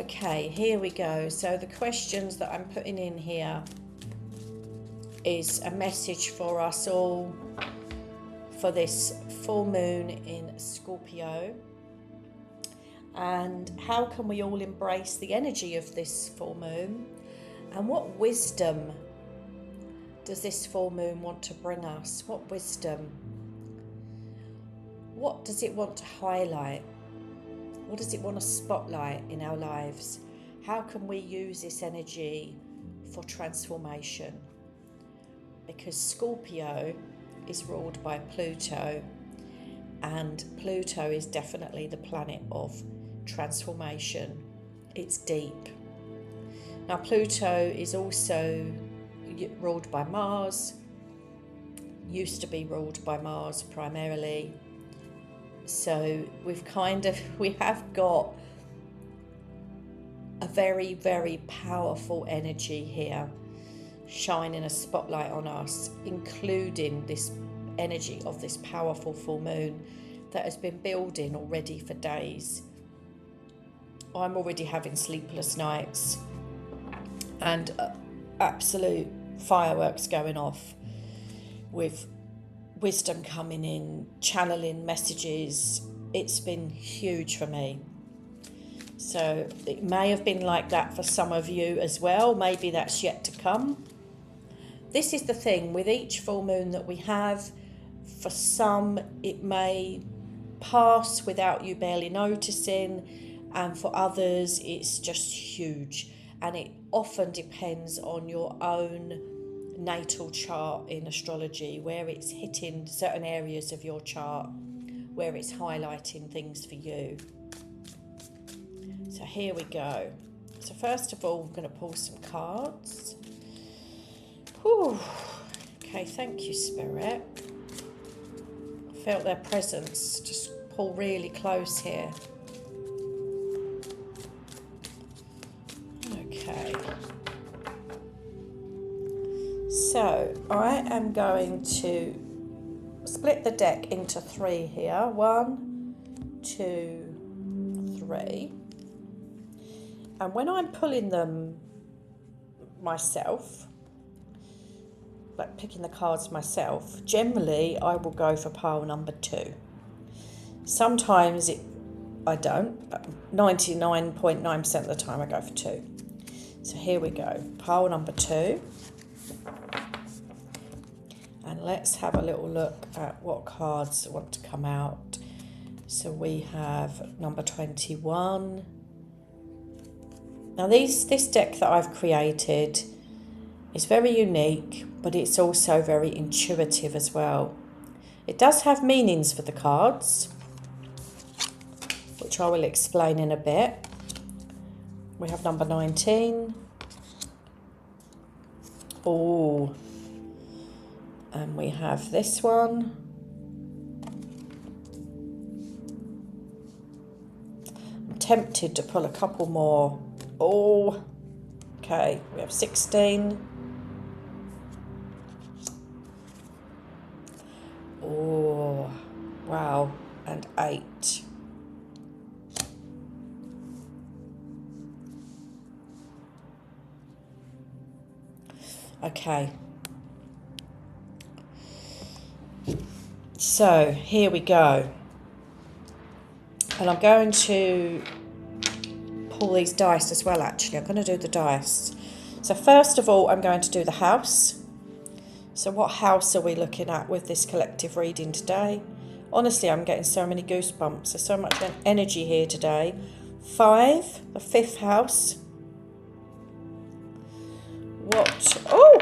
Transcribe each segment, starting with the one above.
Okay, here we go. So the questions that I'm putting in here is a message for us all for this full moon in Scorpio. And how can we all embrace the energy of this full moon? And what wisdom does this full moon want to bring us? What wisdom? What does it want to highlight? What does it want to spotlight in our lives? How can we use this energy for transformation? Because Scorpio is ruled by Pluto, and Pluto is definitely the planet of transformation. It's deep. Now Pluto is also ruled by Mars, used to be ruled by Mars primarily. So we have got a very, very powerful energy here shining a spotlight on us, including this energy of this powerful full moon that has been building already for days. I'm already having sleepless nights and absolute fireworks going off with wisdom coming in, channeling messages. It's been huge for me. So it may have been like that for some of you as well. Maybe that's yet to come. This is the thing with each full moon that we have. For some, it may pass without you barely noticing, and for others, it's just huge. And it often depends on your own natal chart in astrology, where it's hitting certain areas of your chart, where it's highlighting things for you. So here we go. So first of all, I'm going to pull some cards. Whew. Okay, thank you, Spirit. I felt their presence. Just pull really close here. Okay. So I am going to split the deck into 3 here. 1, 2, 3. And when I'm pulling them myself, like picking the cards myself, generally I will go for pile number 2. Sometimes I don't, but 99.9% of the time I go for 2. So here we go, pile number 2. And let's have a little look at what cards want to come out. So we have number 21. Now this deck that I've created is very unique, but it's also very intuitive as well. It does have meanings for the cards, which I will explain in a bit. We have number 19. Oh, and we have this one. I'm tempted to pull a couple more. Oh, okay, we have 16. Oh, wow, and 8. Okay. So here we go. And I'm going to pull these dice as well, actually. I'm going to do the dice. So first of all, I'm going to do the house. So what house are we looking at with this collective reading today? Honestly, I'm getting so many goosebumps. There's so much energy here today. 5, the 5th house. What? Oh!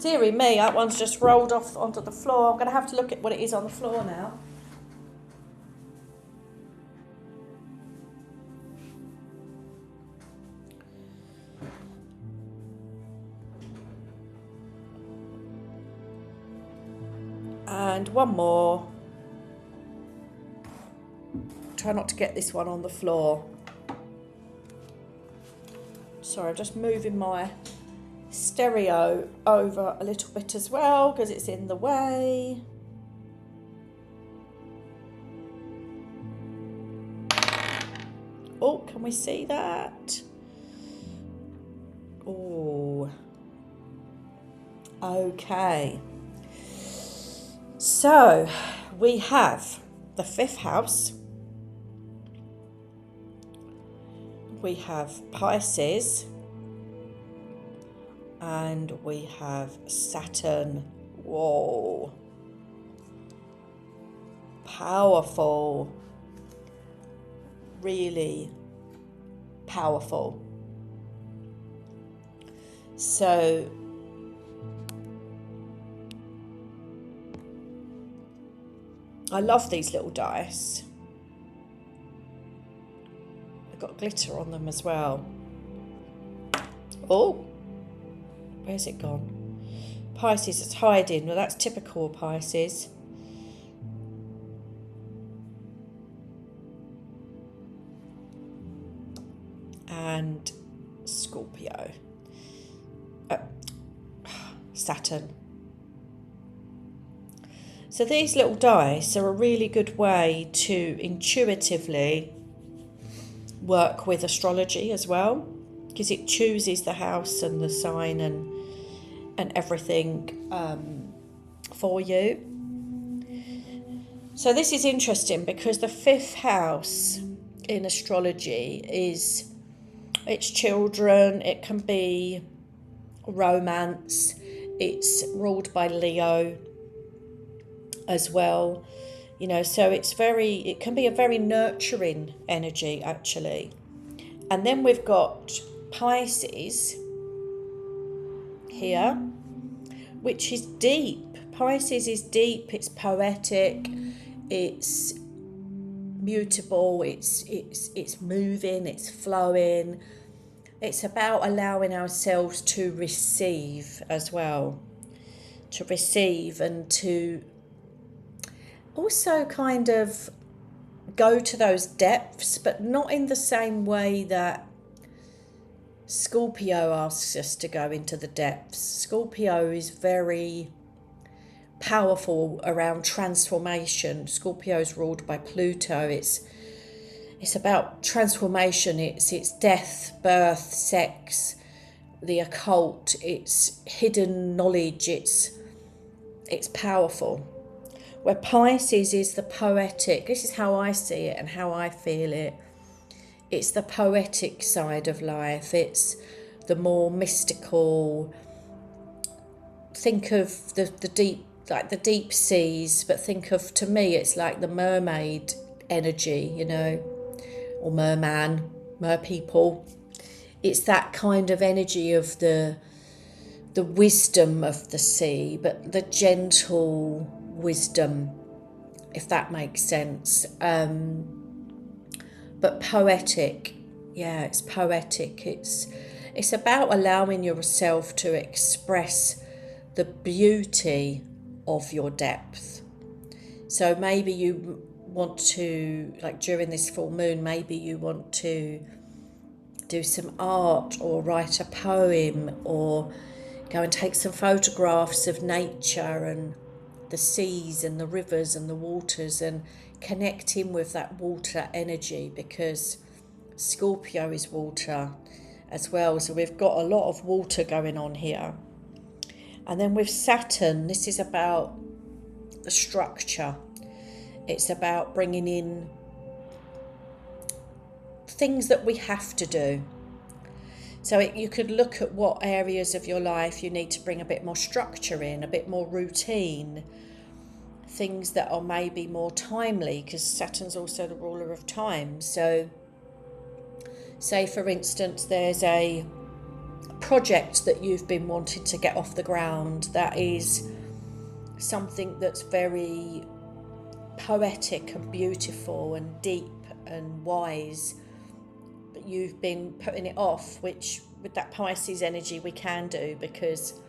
Dearie me, that one's just rolled off onto the floor. I'm going to have to look at what it is on the floor now. And one more. Try not to get this one on the floor. Sorry, I'm just moving my stereo over a little bit as well because it's in the way. Oh, come Can we see that? Oh, okay. So we have the 5th house. We have Pisces. And we have Saturn. Whoa. Powerful. Really powerful. So I love these little dice. They've got glitter on them as well. Oh, where's it gone? Pisces is hiding. Well, that's typical of Pisces. And Scorpio. Saturn. So these little dice are a really good way to intuitively work with astrology as well, because it chooses the house and the sign and everything for you. So this is interesting because the 5th house in astrology is, it's children, it can be romance, it's ruled by Leo as well, you know, so it can be a very nurturing energy actually. And then we've got Pisces here, which is deep. Pisces is deep, it's poetic, it's mutable, it's moving, it's flowing. It's about allowing ourselves to receive as well, to receive and to also kind of go to those depths, but not in the same way that Scorpio asks us to go into the depths. Scorpio is very powerful around transformation. Scorpio is ruled by Pluto. It's about transformation. It's death, birth, sex, the occult. It's hidden knowledge. It's powerful. Where Pisces is the poetic. This is how I see it and how I feel it. It's the poetic side of life. It's the more mystical. Think of the deep, like the deep seas, but think of, to me, it's like the mermaid energy, you know, or merman, merpeople. It's that kind of energy of the wisdom of the sea, but the gentle wisdom, if that makes sense. But poetic, yeah, it's poetic. It's about allowing yourself to express the beauty of your depth. So maybe you want to, like during this full moon, maybe you want to do some art or write a poem or go and take some photographs of nature and the seas and the rivers and the waters and connect in with that water energy, because Scorpio is water as well. So we've got a lot of water going on here. And then with Saturn, this is about the structure. It's about bringing in things that we have to do. So you could look at what areas of your life you need to bring a bit more structure in, a bit more routine, things that are maybe more timely, because Saturn's also the ruler of time. So say for instance there's a project that you've been wanting to get off the ground, that is something that's very poetic and beautiful and deep and wise, but you've been putting it off, which with that Pisces energy we can do, because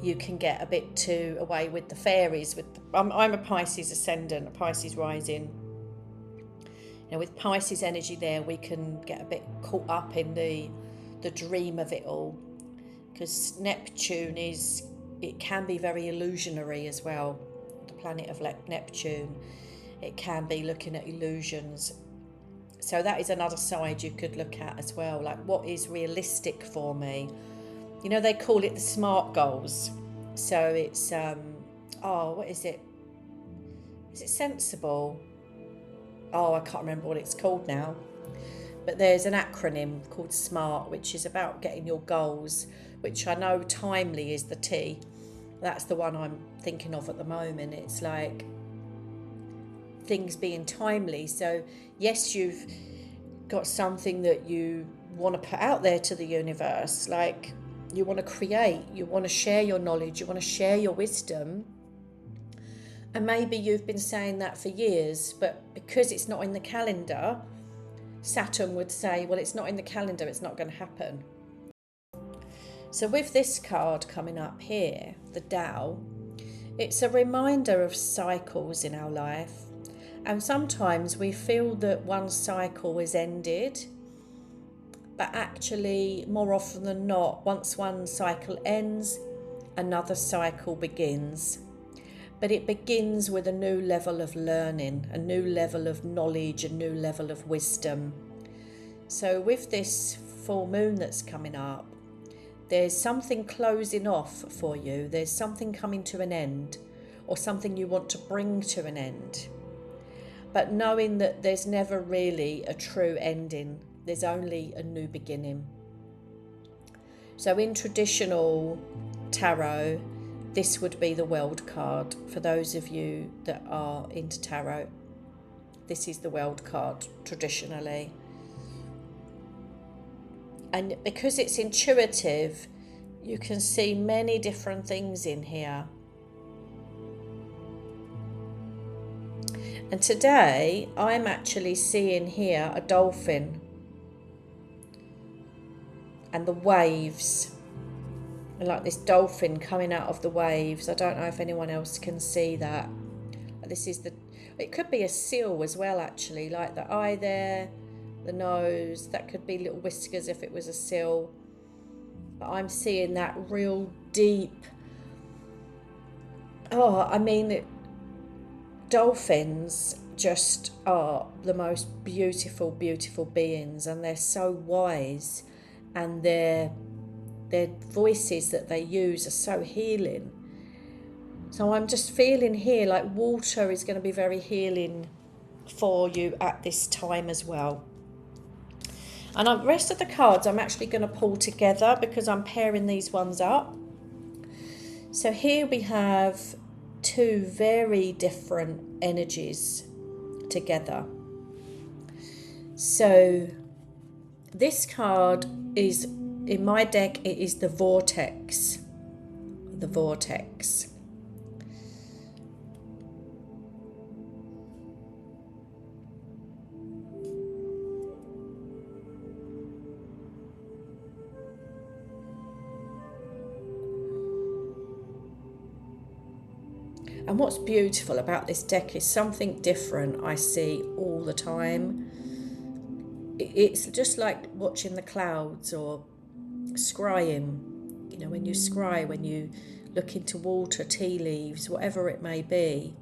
you can get a bit too away with the fairies. I'm a Pisces ascendant, a Pisces rising. You know, with Pisces energy there, we can get a bit caught up in the dream of it all, because Neptune it can be very illusionary as well. The planet of Neptune, it can be looking at illusions. So that is another side you could look at as well. Like, what is realistic for me? You know, they call it the SMART goals. So it's, what is it? Is it sensible? Oh, I can't remember what it's called now. But there's an acronym called SMART, which is about getting your goals, which I know timely is the T. That's the one I'm thinking of at the moment. It's like things being timely. So yes, you've got something that you want to put out there to the universe, like you want to create, you want to share your knowledge, you want to share your wisdom. And maybe you've been saying that for years, but because it's not in the calendar, Saturn would say, well, it's not in the calendar, it's not going to happen. So with this card coming up here, the Tao, it's a reminder of cycles in our life. And sometimes we feel that one cycle is ended, but actually, more often than not, once one cycle ends, another cycle begins. But it begins with a new level of learning, a new level of knowledge, a new level of wisdom. So with this full moon that's coming up, there's something closing off for you. There's something coming to an end, or something you want to bring to an end. But knowing that there's never really a true ending, there's only a new beginning. So in traditional tarot, this would be the World card. For those of you that are into tarot, this is the World card traditionally. And because it's intuitive, you can see many different things in here. And today, I'm actually seeing here a dolphin and the waves. And like this dolphin coming out of the waves. I don't know if anyone else can see that. This is it could be a seal as well, actually, like the eye there, the nose, that could be little whiskers if it was a seal. But I'm seeing that real deep, dolphins just are the most beautiful, beautiful beings, and they're so wise, and their voices that they use are so healing. So I'm just feeling here like water is going to be very healing for you at this time as well. And the rest of the cards I'm actually going to pull together because I'm pairing these ones up. So here we have two very different energies together. So this card is, in my deck, it is the vortex. The vortex. And what's beautiful about this deck is something different I see all the time. It's just like watching the clouds or scrying. You know, when you scry, when you look into water, tea leaves, whatever it may be,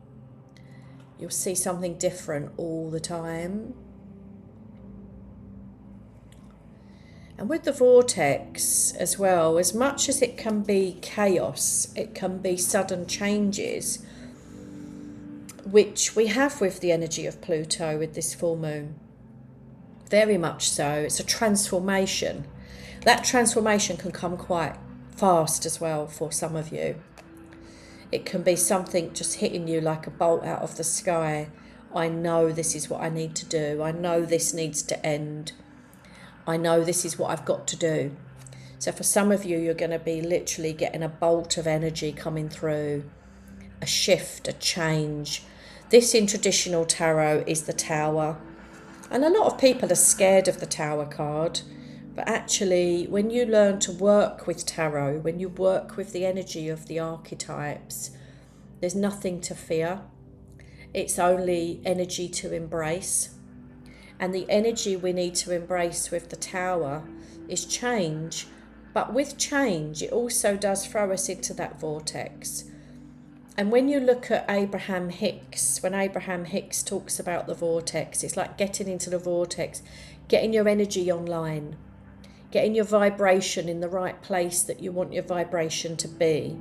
you'll see something different all the time. And with the vortex as well, as much as it can be chaos, it can be sudden changes, which we have with the energy of Pluto with this full moon. Very much so. It's a transformation. That transformation can come quite fast as well for some of you. It can be something just hitting you like a bolt out of the sky. I know this is what I need to do. I know this needs to end. I know this is what I've got to do. So for some of you, you're going to be literally getting a bolt of energy coming through, a shift, a change. This in traditional tarot is the Tower. And a lot of people are scared of the Tower card. But actually, when you learn to work with tarot, when you work with the energy of the archetypes, there's nothing to fear. It's only energy to embrace. And the energy we need to embrace with the Tower is change. But with change, it also does throw us into that vortex. And when you look at Abraham Hicks, when Abraham Hicks talks about the vortex, it's like getting into the vortex, getting your energy online, getting your vibration in the right place that you want your vibration to be.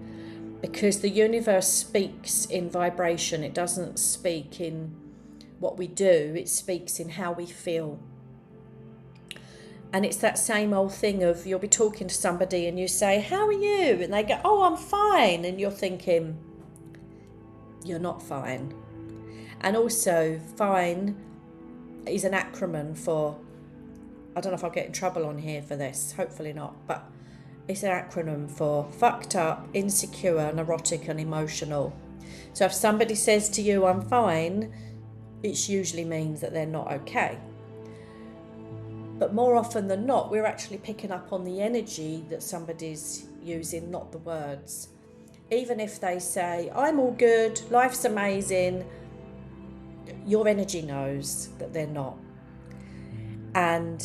Because the universe speaks in vibration, it doesn't speak in what we do, it speaks in how we feel. And it's that same old thing of, you'll be talking to somebody and you say, how are you? And they go, oh, I'm fine. And you're thinking, you're not fine. And also, fine is an acronym for, I don't know if I'll get in trouble on here for this, hopefully not, but it's an acronym for fucked up, insecure, neurotic and emotional. So if somebody says to you, I'm fine, it usually means that they're not okay. But more often than not, we're actually picking up on the energy that somebody's using, not the words. Even if they say, I'm all good, life's amazing, your energy knows that they're not. And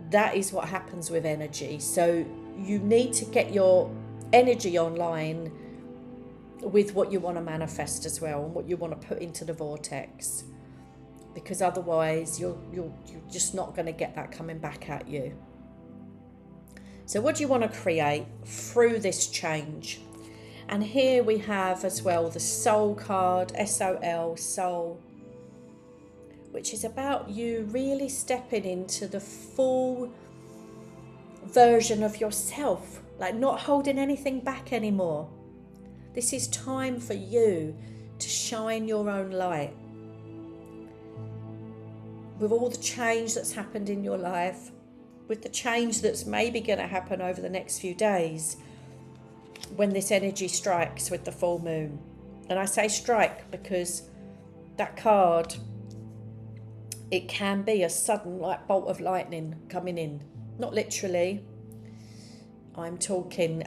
that is what happens with energy. So you need to get your energy online with what you want to manifest as well, and what you want to put into the vortex. Because otherwise you're just not going to get that coming back at you. So what do you want to create through this change? And here we have as well the Soul card, SOL, Soul, which is about you really stepping into the full version of yourself, like not holding anything back anymore. This is time for you to shine your own light. With all the change that's happened in your life, with the change that's maybe going to happen over the next few days, when this energy strikes with the full moon. And I say strike because that card, it can be a sudden like bolt of lightning coming in. Not literally, I'm talking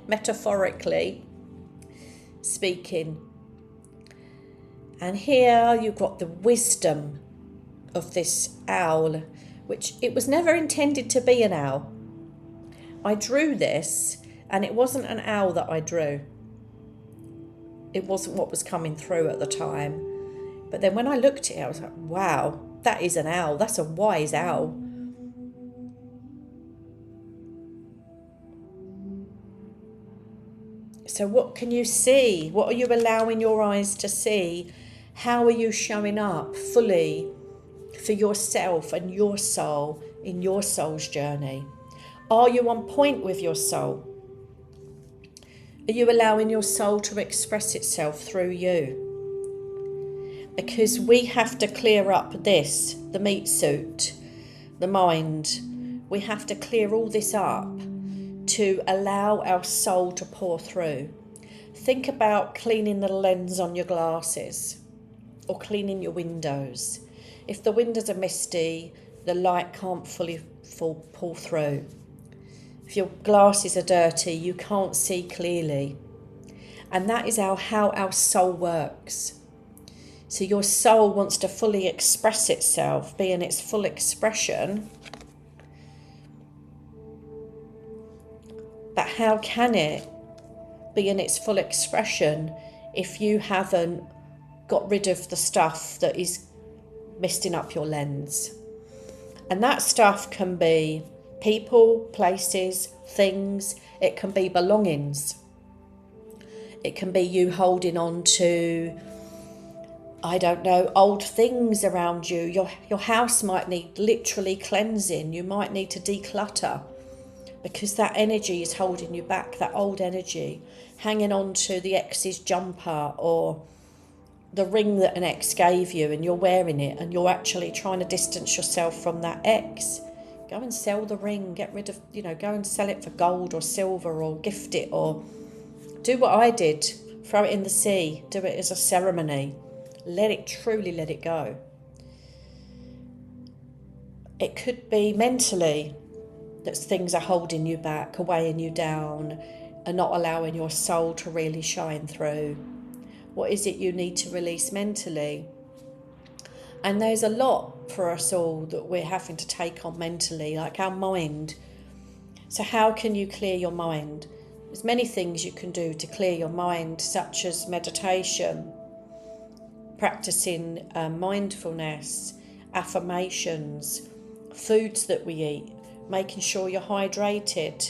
metaphorically speaking. And here you've got the wisdom of this owl, which it was never intended to be an owl. I drew this and it wasn't an owl that I drew. It wasn't what was coming through at the time. But then when I looked at it, I was like, wow, that is an owl. That's a wise owl. So what can you see? What are you allowing your eyes to see? How are you showing up fully for yourself and your soul in your soul's journey? Are you on point with your soul? Are you allowing your soul to express itself through you? Because we have to clear up this, the meat suit, the mind. We have to clear all this up to allow our soul to pour through. Think about cleaning the lens on your glasses or cleaning your windows. If the windows are misty, the light can't fully pull through. If your glasses are dirty, you can't see clearly. And that is how our soul works. So your soul wants to fully express itself, be in its full expression. But how can it be in its full expression if you haven't got rid of the stuff that is misting up your lens? And that stuff can be people, places, things. It can be belongings. It can be you holding on to, I don't know, old things around you. Your house might need literally cleansing. You might need to declutter because that energy is holding you back, that old energy, hanging on to the ex's jumper or the ring that an ex gave you and you're wearing it and you're actually trying to distance yourself from that ex. Go and sell the ring, get rid of, go and sell it for gold or silver or gift it, or do what I did, throw it in the sea, do it as a ceremony. Let it go. It could be mentally that things are holding you back, weighing you down, and not allowing your soul to really shine through. What is it you need to release mentally? And there's a lot for us all that we're having to take on mentally, like our mind. So how can you clear your mind? There's many things you can do to clear your mind, such as meditation, practicing mindfulness, affirmations, foods that we eat, making sure you're hydrated,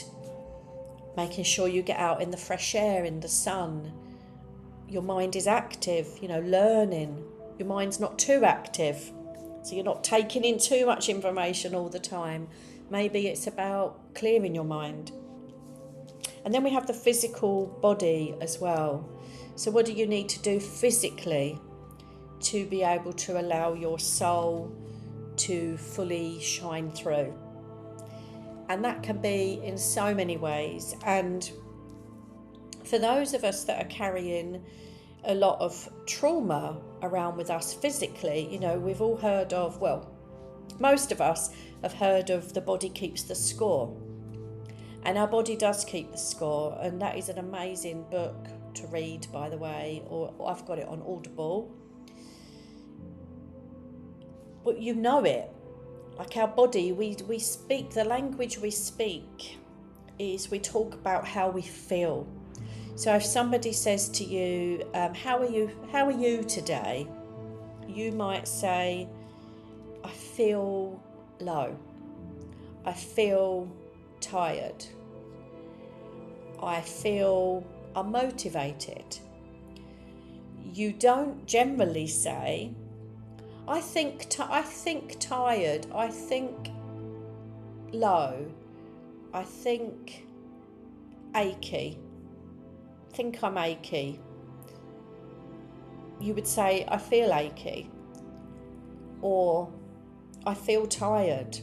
making sure you get out in the fresh air, in the sun. Your mind is active, learning. Your mind's not too active, so you're not taking in too much information all the time. Maybe it's about clearing your mind. And then we have the physical body as well. So what do you need to do physically to be able to allow your soul to fully shine through? And that can be in so many ways. And for those of us that are carrying a lot of trauma around with us physically, we've all heard of, well, most of us have heard of the body keeps the score. And our body does keep the score. And that is an amazing book to read, by the way, or I've got it on Audible. But you know it. Like our body, we speak, the language we speak is we talk about how we feel. So if somebody says to you, how are you today? You might say, I feel low. I feel tired. I feel unmotivated. You don't generally say, I think tired, I think low, I think achy, think I'm achy. You would say, I feel achy, or I feel tired.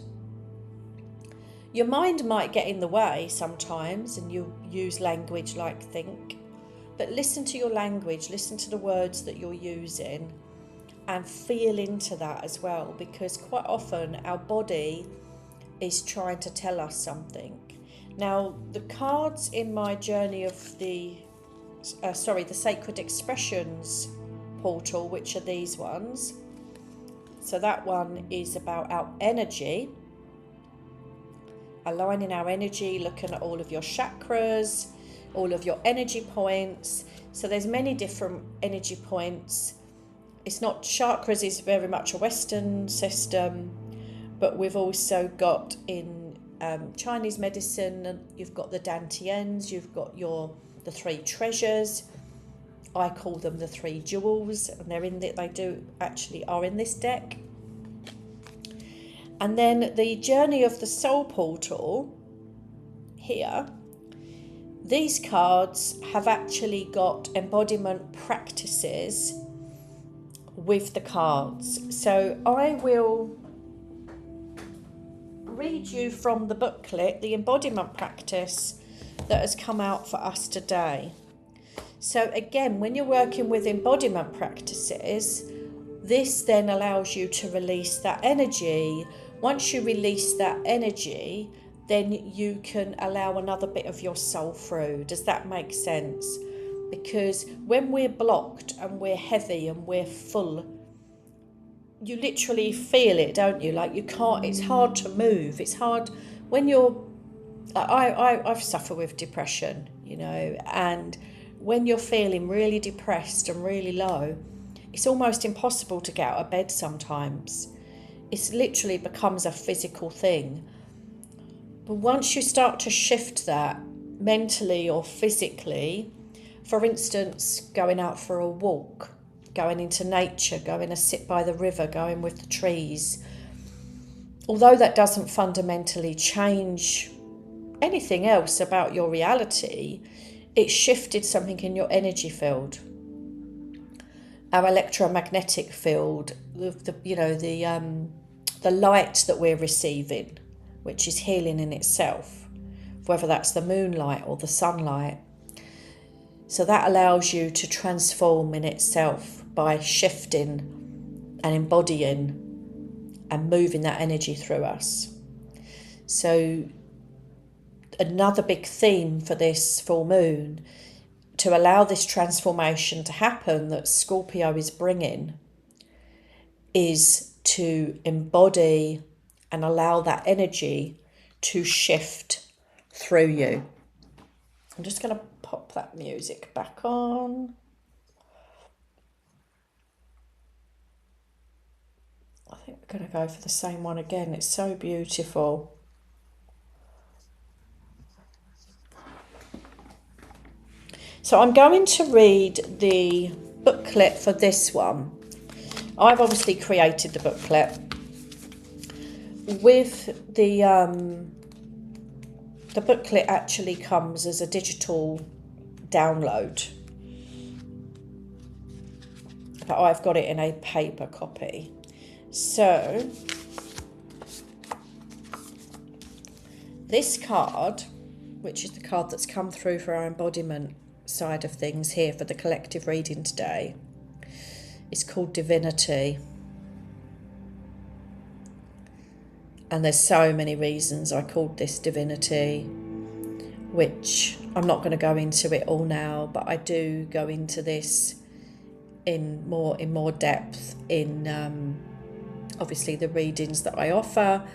Your mind might get in the way sometimes, and you use language like think, but listen to your language, listen to the words that you're using, and feel into that as well, because quite often our body is trying to tell us something. Now, the cards in my journey of the Sacred Expressions portal, which are these ones. So that one is about our energy, aligning our energy, looking at all of your chakras, all of your energy points. So there's many different energy points. It's not, chakras is very much a Western system, but we've also got in Chinese medicine, you've got the dantians, you've got the three treasures. I call them the three jewels, and they are in this deck. And then the Journey of the Soul portal here, these cards have actually got embodiment practices with the cards. So I will read you from the booklet the embodiment practice that has come out for us today. So again, when you're working with embodiment practices, this then allows you to release that energy. Once you release that energy, then you can allow another bit of your soul through. Does that make sense? Because when we're blocked and we're heavy and we're full, you literally feel it, don't you? Like you can't, it's hard to move. It's hard when you're, I've suffered with depression, and when you're feeling really depressed and really low, it's almost impossible to get out of bed sometimes. It literally becomes a physical thing. But once you start to shift that mentally or physically, for instance, going out for a walk, going into nature, going to sit by the river, going with the trees, although that doesn't fundamentally change anything else about your reality, it shifted something in your energy field. Our electromagnetic field, the light that we're receiving, which is healing in itself, whether that's the moonlight or the sunlight. So that allows you to transform in itself by shifting and embodying and moving that energy through us. So another big theme for this full moon, to allow this transformation to happen that Scorpio is bringing, is to embody and allow that energy to shift through you. I'm just going to pop that music back on. I think we're going to go for the same one again. It's so beautiful. So I'm going to read the booklet for this one. I've obviously created the booklet with the booklet actually comes as a digital download, but I've got it in a paper copy. So this card, which is the card that's come through for our embodiment side of things here for the collective reading today, is called Divinity. And there's so many reasons I called this Divinity, which I'm not going to go into it all now, but I do go into this in more depth in obviously the readings that I offer,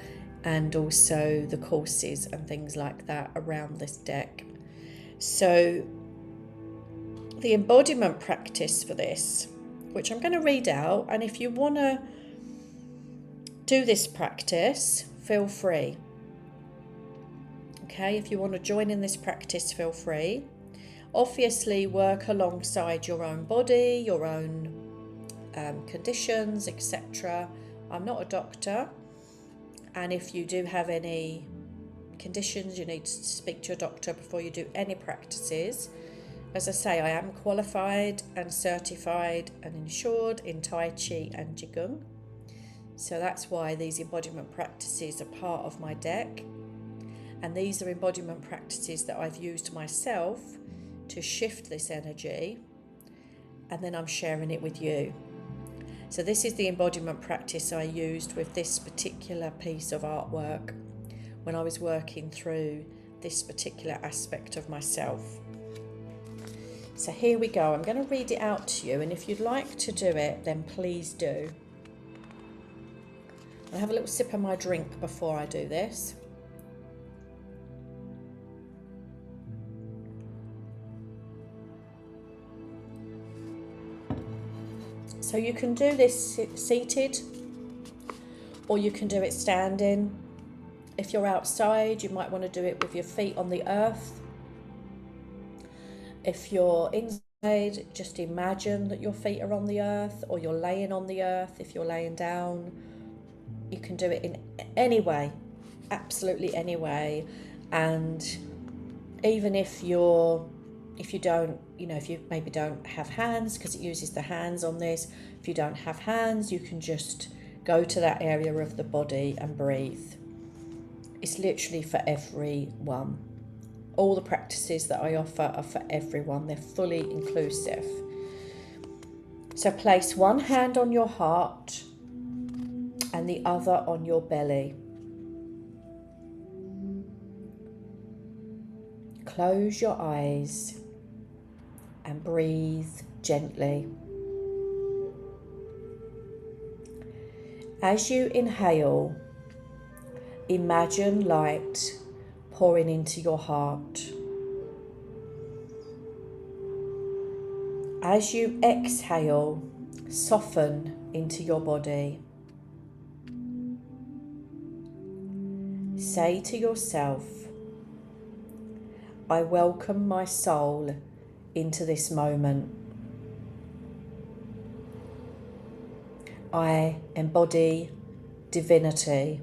and also the courses and things like that around this deck. So the embodiment practice for this, which I'm going to read out, and if you want to do this practice, feel free. Okay, if you want to join in this practice, feel free. Obviously, work alongside your own body, your own conditions, etc. I'm not a doctor, and if you do have any conditions, you need to speak to your doctor before you do any practices. As I say, I am qualified and certified and insured in Tai Chi and Qi Gong. So that's why these embodiment practices are part of my deck. And these are embodiment practices that I've used myself to shift this energy, and then I'm sharing it with you. So this is the embodiment practice I used with this particular piece of artwork when I was working through this particular aspect of myself. So here we go. I'm going to read it out to you, and if you'd like to do it, then please do. I'll have a little sip of my drink before I do this. So you can do this seated, or you can do it standing. If you're outside, you might want to do it with your feet on the earth. If you're inside, just imagine that your feet are on the earth, or you're laying on the earth. If you're laying down, you can do it in any way, absolutely any way. And even if you don't, if you maybe don't have hands, because it uses the hands on this, if you don't have hands, you can just go to that area of the body and breathe. It's literally for everyone. All the practices that I offer are for everyone. They're fully inclusive. So place one hand on your heart and the other on your belly. Close your eyes and breathe gently. As you inhale, imagine light pouring into your heart. As you exhale, soften into your body. Say to yourself, I welcome my soul into this moment. I embody divinity.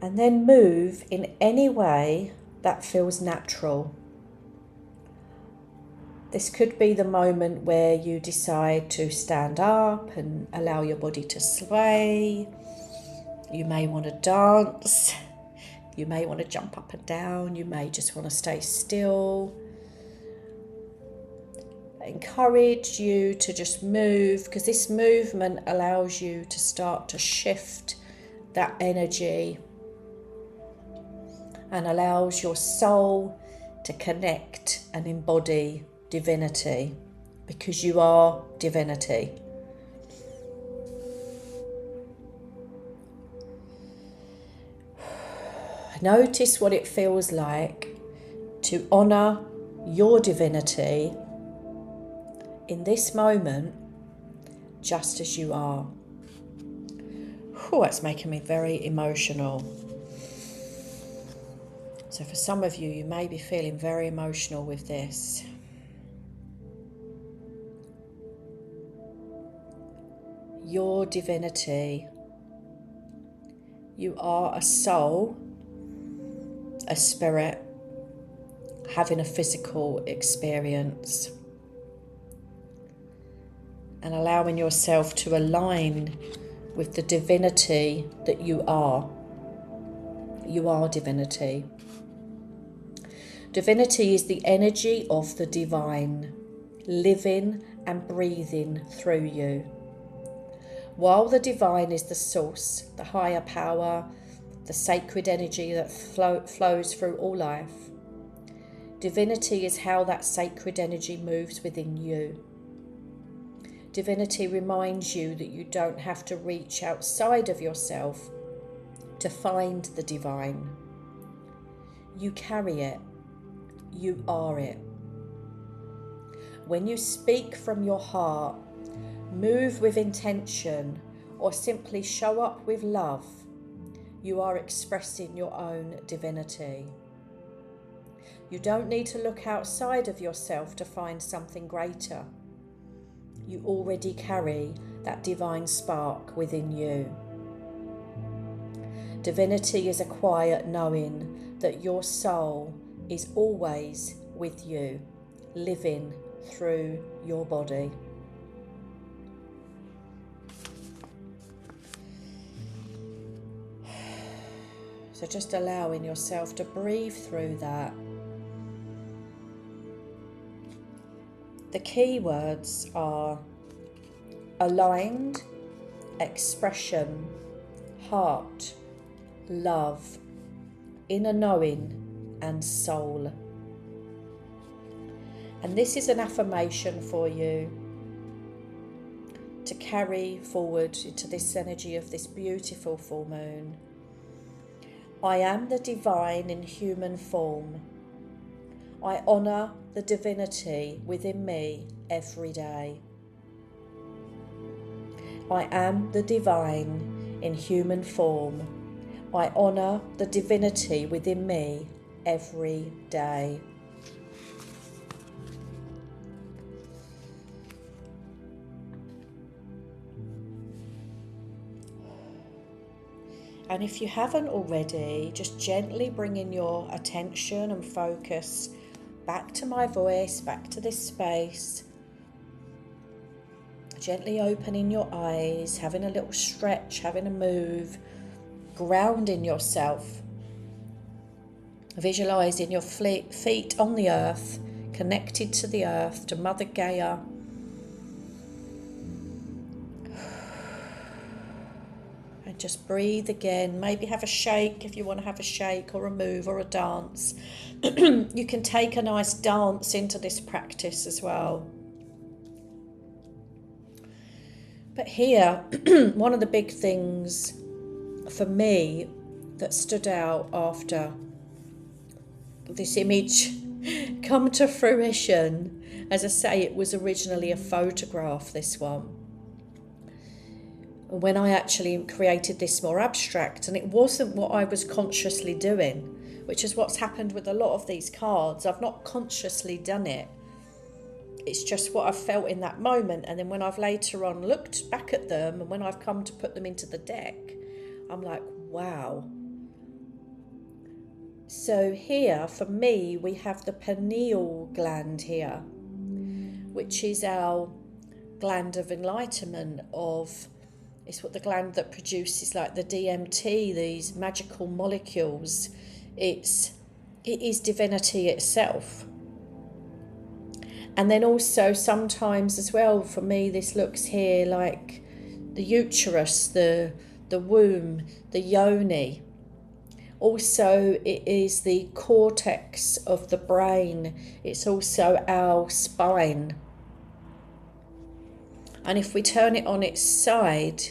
And then move in any way that feels natural. This could be the moment where you decide to stand up and allow your body to sway. You may want to dance. You may want to jump up and down. You may just want to stay still. I encourage you to just move, because this movement allows you to start to shift that energy and allows your soul to connect and embody divinity, because you are divinity. Notice what it feels like to honour your divinity in this moment, just as you are. That's making me very emotional. So for some of you, you may be feeling very emotional with this. Your divinity. You are a soul, a spirit, having a physical experience. And allowing yourself to align with the divinity that you are. You are divinity. Divinity is the energy of the divine, living and breathing through you. While the divine is the source, the higher power, the sacred energy that flows through all life, divinity is how that sacred energy moves within you. Divinity reminds you that you don't have to reach outside of yourself to find the divine. You carry it. You are it. When you speak from your heart, move with intention, or simply show up with love, you are expressing your own divinity. You don't need to look outside of yourself to find something greater. You already carry that divine spark within you. Divinity is a quiet knowing that your soul is always with you, living through your body. So just allowing yourself to breathe through that. The key words are aligned, expression, heart, love, inner knowing, and soul. And this is an affirmation for you to carry forward into this energy of this beautiful full moon. I am the divine in human form. I honour the divinity within me every day. I am the divine in human form. I honour the divinity within me every day. And if you haven't already, just gently bringing your attention and focus back to my voice, back to this space. Gently opening your eyes, having a little stretch, having a move, grounding yourself. Visualising your feet on the earth, connected to the earth, to Mother Gaia. And just breathe again. Maybe have a shake if you want to have a shake, or a move, or a dance. You can take a nice dance into this practice as well. But here, one of the big things for me that stood out after this image come to fruition, as I say, it was originally a photograph, this one. When I actually created this more abstract, and it wasn't what I was consciously doing, which is what's happened with a lot of these cards. I've not consciously done it. It's just what I felt in that moment. And then when I've later on looked back at them, and when I've come to put them into the deck, I'm like, wow. So here, for me, we have the pineal gland here, which is our gland of enlightenment, it's what the gland that produces like the DMT, these magical molecules. It is divinity itself. And then also sometimes as well, for me, this looks here like the uterus, the womb, the yoni. Also, it is the cortex of the brain. It's also our spine. And if we turn it on its side,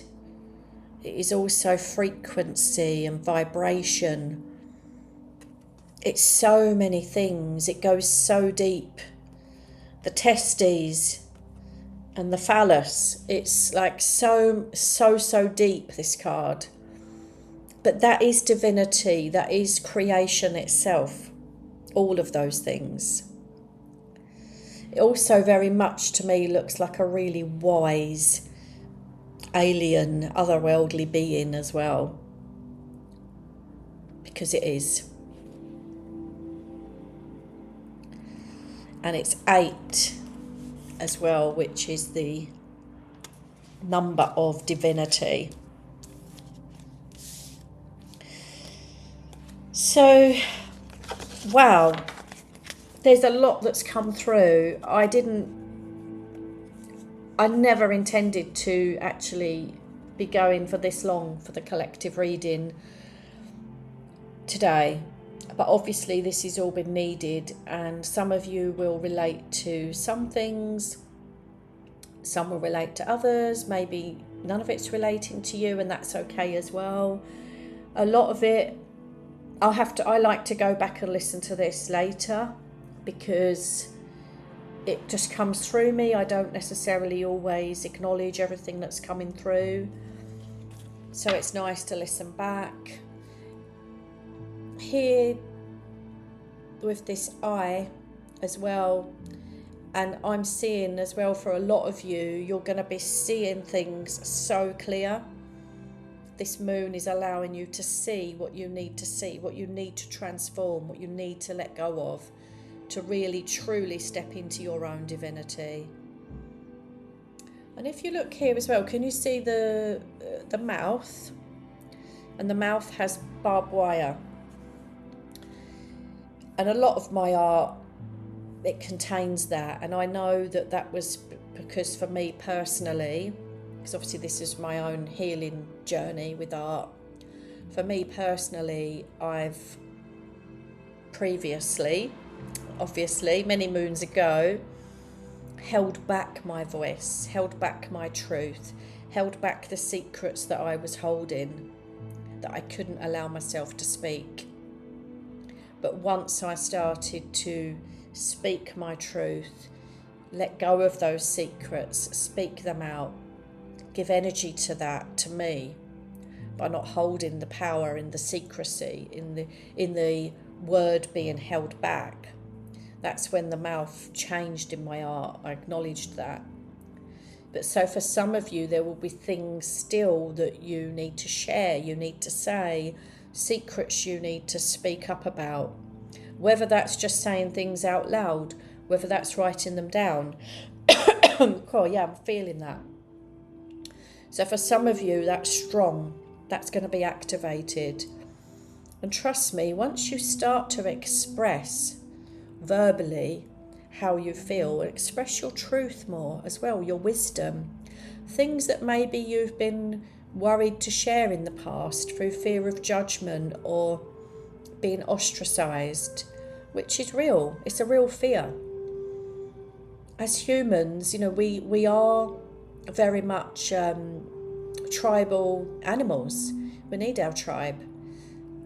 it is also frequency and vibration. It's so many things. It goes so deep. The testes and the phallus. It's like so deep, this card. But that is divinity. That is creation itself. All of those things. It also very much to me looks like a really wise alien, otherworldly being as well. Because it is. And it's 8 as well, which is the number of divinity. So, wow, there's a lot that's come through. I never intended to actually be going for this long for the collective reading today. But obviously this has all been needed, and some of you will relate to some things, some will relate to others, maybe none of it's relating to you, and that's okay as well. A lot of it, I like to go back and listen to this later because it just comes through me. I don't necessarily always acknowledge everything that's coming through. So it's nice to listen back. Here with this eye as well, and I'm seeing as well for a lot of you, you're going to be seeing things so clear. This moon is allowing you to see what you need to see, what you need to transform, what you need to let go of, to really truly step into your own divinity. And if you look here as well, can you see the mouth? And the mouth has barbed wire. And a lot of my art, it contains that. And I know that that was because for me personally, because obviously this is my own healing journey with art. For me personally, I've previously, obviously many moons ago, held back my voice, held back my truth, held back the secrets that I was holding, that I couldn't allow myself to speak. But once I started to speak my truth, let go of those secrets, speak them out, give energy to that, to me, by not holding the power in the secrecy, in the word being held back. That's when the mouth changed in my art. I acknowledged that. But so for some of you, there will be things still that you need to share, you need to say, secrets you need to speak up about. Whether that's just saying things out loud, whether that's writing them down. Oh yeah, I'm feeling that. So for some of you, that's strong. That's going to be activated. And trust me, once you start to express verbally how you feel, express your truth more as well, your wisdom, things that maybe you've been worried to share in the past through fear of judgment or being ostracized, which is real. It's a real fear. As humans, we are very much tribal animals. We need our tribe.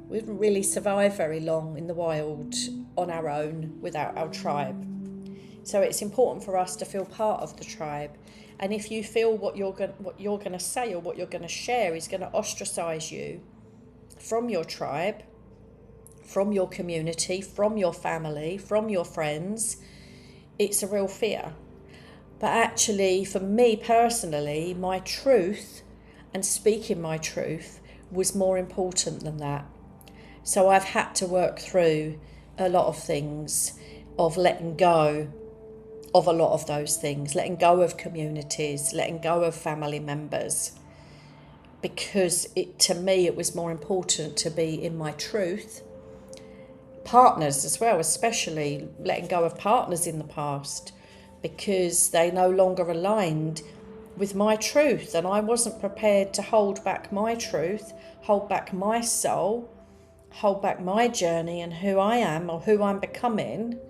We wouldn't really survive very long in the wild on our own without our tribe. So it's important for us to feel part of the tribe. And if you feel what you're going to say or what you're going to share is going to ostracize you from your tribe, from your community, from your family, from your friends, it's a real fear. But actually, for me personally, my truth and speaking my truth was more important than that. So I've had to work through a lot of things, of letting go of a lot of those things, letting go of communities, letting go of family members, because to me it was more important to be in my truth. Partners as well, especially letting go of partners in the past because they no longer aligned with my truth, and I wasn't prepared to hold back my truth, hold back my soul, hold back my journey and who I am or who I'm becoming.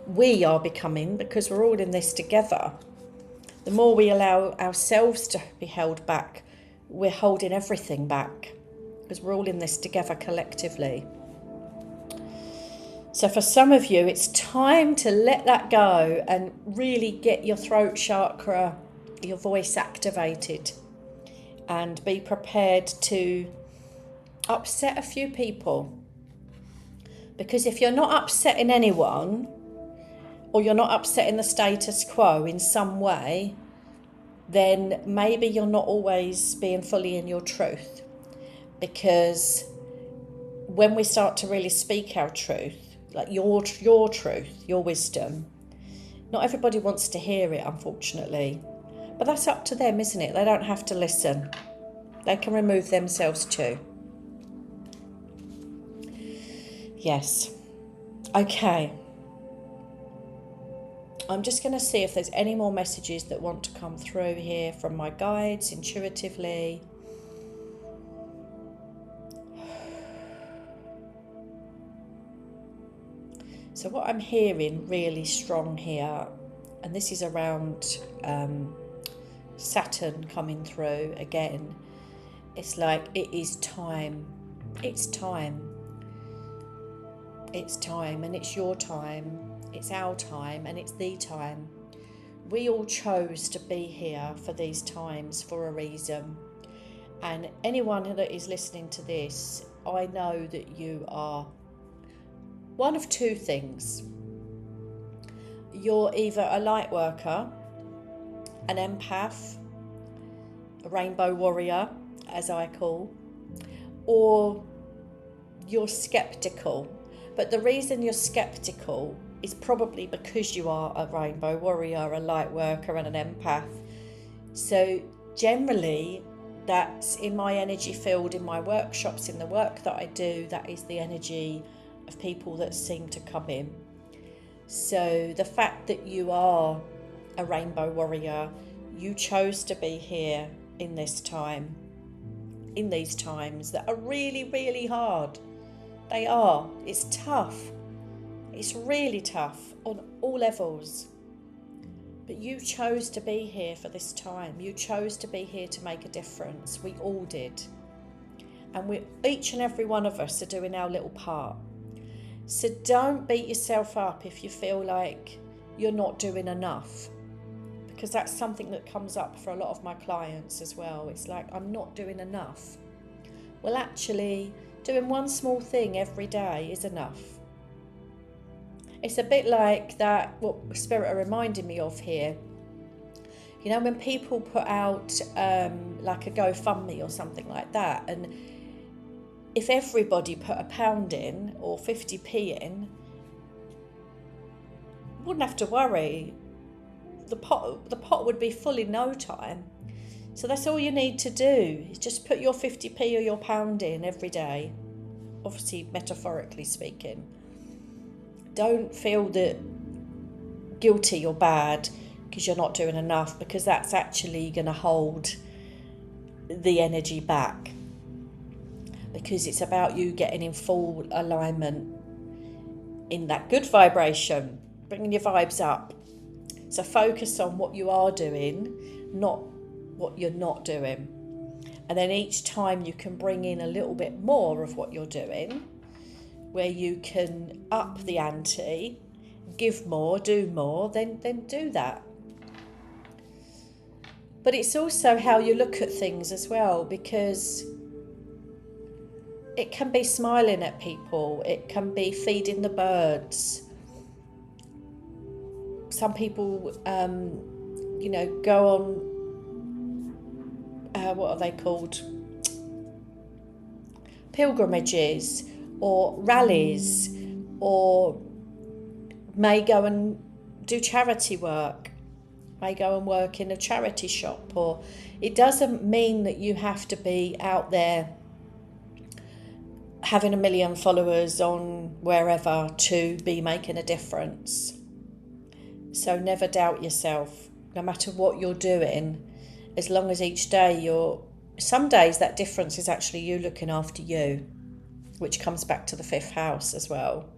We are becoming, because we're all in this together. The more we allow ourselves to be held back, we're holding everything back, because we're all in this together collectively. So for some of you, it's time to let that go and really get your throat chakra, your voice activated, and be prepared to upset a few people. Because if you're not upsetting anyone, or you're not upsetting the status quo in some way, then maybe you're not always being fully in your truth. Because when we start to really speak our truth, like your truth, your wisdom, not everybody wants to hear it, unfortunately. But that's up to them, isn't it? They don't have to listen. They can remove themselves too. Yes. Okay. I'm just going to see if there's any more messages that want to come through here from my guides intuitively. So what I'm hearing really strong here, and this is around Saturn coming through again, it's like it is time. It's time. It's time, and it's your time. It's our time, and it's the time. We all chose to be here for these times for a reason. And anyone that is listening to this, I know that you are one of two things. You're either a light worker, an empath, a rainbow warrior, as I call, or you're skeptical. But the reason you're skeptical is probably because you are a rainbow warrior, a light worker, and an empath. So generally, that's in my energy field, in my workshops, in the work that I do, that is the energy of people that seem to come in. So the fact that you are a rainbow warrior, you chose to be here in this time, in these times that are really, really hard. They are. It's tough. It's really tough on all levels. But you chose to be here for this time. You chose to be here to make a difference. We all did. And each and every one of us are doing our little part. So don't beat yourself up if you feel like you're not doing enough, because that's something that comes up for a lot of my clients as well. It's like, I'm not doing enough. Well, actually, doing one small thing every day is enough. It's a bit like that, what Spirit are reminding me of here. You know, when people put out like a GoFundMe or something like that, and if everybody put £1 in or 50p in, wouldn't have to worry. The pot would be full in no time. So that's all you need to do, is just put your 50p or your £1 in every day. Obviously, metaphorically speaking. Don't feel that guilty or bad because you're not doing enough, because that's actually going to hold the energy back. Because it's about you getting in full alignment in that good vibration, bringing your vibes up. So focus on what you are doing, not what you're not doing. And then each time you can bring in a little bit more of what you're doing, where you can up the ante, give more, do more, then do that. But it's also how you look at things as well, because it can be smiling at people, it can be feeding the birds. Some people, go on, what are they called? Pilgrimages or rallies, or may go and do charity work, may go and work in a charity shop. Or it doesn't mean that you have to be out there having 1 million followers on wherever to be making a difference. So never doubt yourself, no matter what you're doing, as long as each day some days that difference is actually you looking after you, which comes back to the 5th house as well.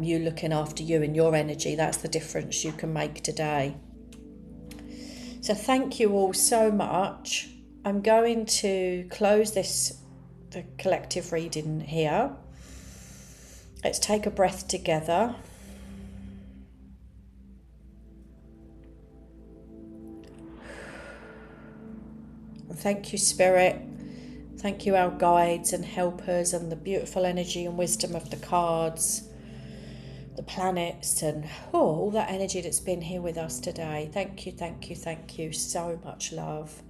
You looking after you and your energy, that's the difference you can make today. So thank you all so much. I'm going to close the collective reading here. Let's take a breath together. And thank you, Spirit. Thank you, our guides and helpers, and the beautiful energy and wisdom of the cards, the planets, and all that energy that's been here with us today. Thank you, thank you, thank you. So much love.